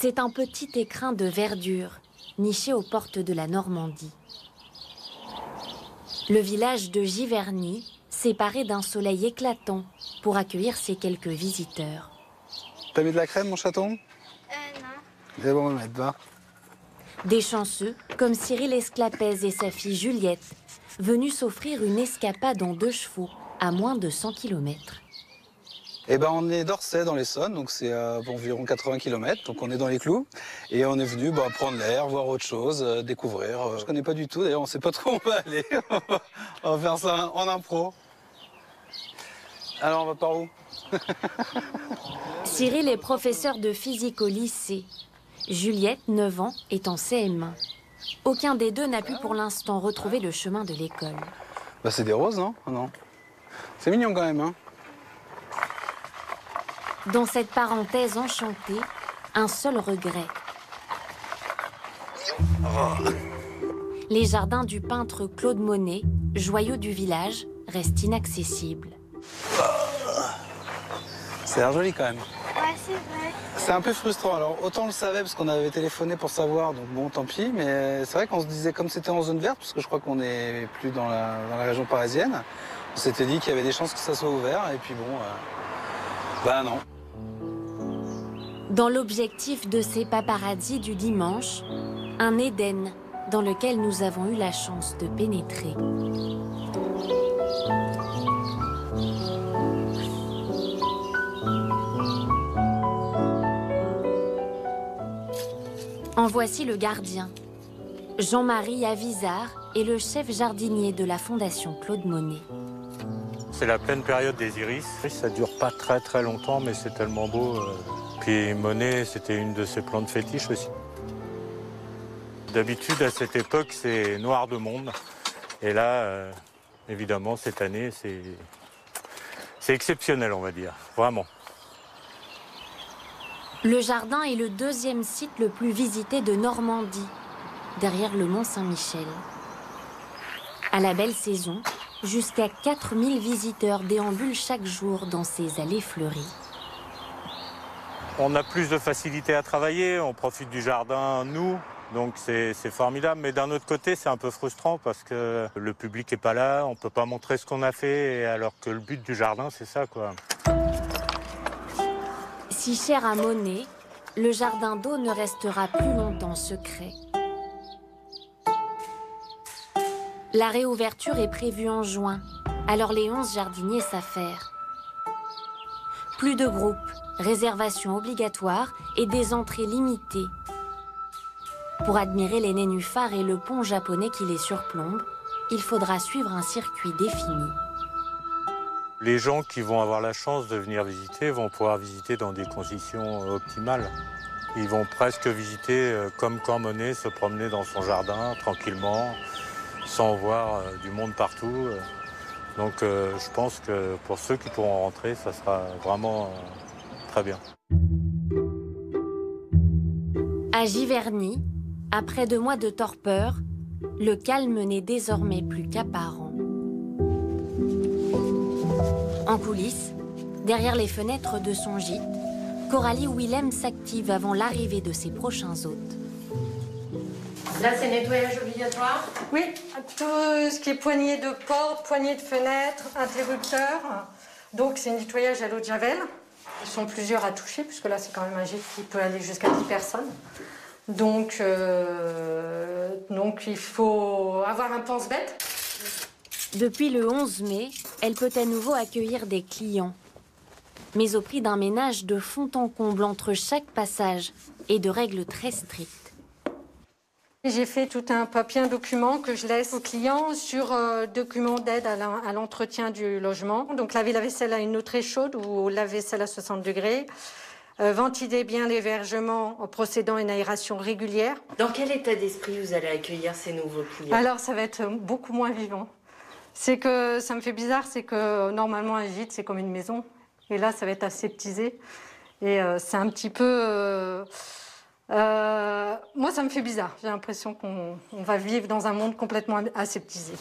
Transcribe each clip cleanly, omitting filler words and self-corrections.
C'est un petit écrin de verdure, niché aux portes de la Normandie. Le village de Giverny, séparé d'un soleil éclatant pour accueillir ses quelques visiteurs. T'as mis de la crème, mon chaton? Non. C'est bon, on va mettre, va. Des chanceux, comme Cyril Esclapez et sa fille Juliette, venus s'offrir une escapade en 2 chevaux, à moins de 100 km. Eh ben, on est d'Orsay dans l'Essonne, donc c'est à environ 80 km, donc on est dans les clous. Et on est venu prendre l'air, voir autre chose, découvrir. Je connais pas du tout, d'ailleurs, on sait pas trop où on va aller. On va faire ça en impro. Alors, on va par où? Cyril est professeur de physique au lycée. Juliette, 9 ans, est en CM1. Aucun des deux n'a pu pour l'instant retrouver le chemin de l'école. Bah, c'est des roses, non? Non. C'est mignon quand même, hein? Dans cette parenthèse enchantée, un seul regret. Les jardins du peintre Claude Monet, joyau du village, restent inaccessibles. C'est l'air joli quand même. Ouais, c'est vrai. C'est un peu frustrant. Alors, autant on le savait parce qu'on avait téléphoné pour savoir, donc bon, tant pis. Mais c'est vrai qu'on se disait, comme c'était en zone verte, parce que je crois qu'on n'est plus dans la région parisienne, on s'était dit qu'il y avait des chances que ça soit ouvert. Et puis bon, bah non. Dans l'objectif de ces paparazzis du dimanche, un Éden dans lequel nous avons eu la chance de pénétrer. En voici le gardien. Jean-Marie Avizard est le chef jardinier de la Fondation Claude Monet. C'est la pleine période des iris. Ça dure pas très longtemps, mais c'est tellement beau. Puis Monet, c'était une de ses plantes fétiches aussi. D'habitude, à cette époque, c'est noir de monde. Et là, évidemment, cette année, c'est exceptionnel, on va dire. Vraiment. Le jardin est le 2e site le plus visité de Normandie, derrière le Mont Saint-Michel. À la belle saison, jusqu'à 4000 visiteurs déambulent chaque jour dans ces allées fleuries. On a plus de facilité à travailler, on profite du jardin, nous, donc c'est formidable. Mais d'un autre côté, c'est un peu frustrant parce que le public n'est pas là, on ne peut pas montrer ce qu'on a fait, alors que le but du jardin, c'est ça, quoi. Si cher à Monet, le jardin d'eau ne restera plus longtemps secret. La réouverture est prévue en juin, alors les 11 jardiniers s'affairent. Plus de groupes, réservations obligatoires et des entrées limitées. Pour admirer les nénuphars et le pont japonais qui les surplombe, il faudra suivre un circuit défini. Les gens qui vont avoir la chance de venir visiter vont pouvoir visiter dans des conditions optimales. Ils vont presque visiter comme quand Monet se promenait dans son jardin tranquillement, sans voir du monde partout. Donc je pense que pour ceux qui pourront rentrer, ça sera vraiment très bien. À Giverny, après 2 mois de torpeur, le calme n'est désormais plus qu'apparent. En coulisses, derrière les fenêtres de son gîte, Coralie Willem s'active avant l'arrivée de ses prochains hôtes. Là, c'est nettoyage obligatoire? Oui, tout ce qui est poignée de porte, poignée de fenêtre, interrupteur. Donc, c'est un nettoyage à l'eau de Javel. Ils sont plusieurs à toucher, puisque là, c'est quand même un gîte qui peut aller jusqu'à 10 personnes. Donc, il faut avoir un pense-bête. Depuis le 11 mai, elle peut à nouveau accueillir des clients. Mais au prix d'un ménage de fond en comble entre chaque passage et de règles très strictes. J'ai fait tout un papier, un document que je laisse aux clients sur document d'aide à l'entretien du logement. Donc laver la vaisselle à une eau très chaude ou laver vaisselle à 60 degrés. Ventiler bien l'hébergement en procédant à une aération régulière. Dans quel état d'esprit vous allez accueillir ces nouveaux clients? Alors ça va être beaucoup moins vivant. C'est que ça me fait bizarre, c'est que normalement un gîte c'est comme une maison. Et là ça va être aseptisé. Et c'est un petit peu... moi, ça me fait bizarre. J'ai l'impression qu'on va vivre dans un monde complètement aseptisé.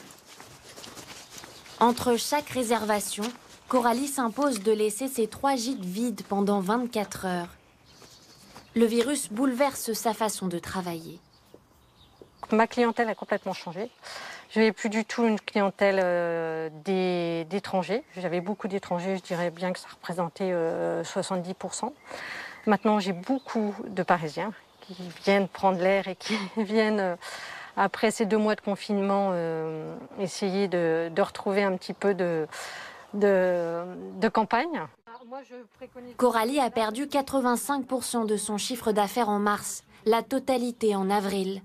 Entre chaque réservation, Coralie s'impose de laisser ses 3 gîtes vides pendant 24 heures. Le virus bouleverse sa façon de travailler. Ma clientèle a complètement changé. Je n'avais plus du tout une clientèle d'étrangers. J'avais beaucoup d'étrangers, je dirais bien que ça représentait 70%. Maintenant, j'ai beaucoup de Parisiens qui viennent prendre l'air et qui viennent, après ces 2 mois de confinement, essayer de retrouver un petit peu de campagne. Coralie a perdu 85% de son chiffre d'affaires en mars, la totalité en avril.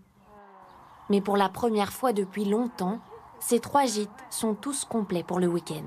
Mais pour la première fois depuis longtemps, ces 3 gîtes sont tous complets pour le week-end.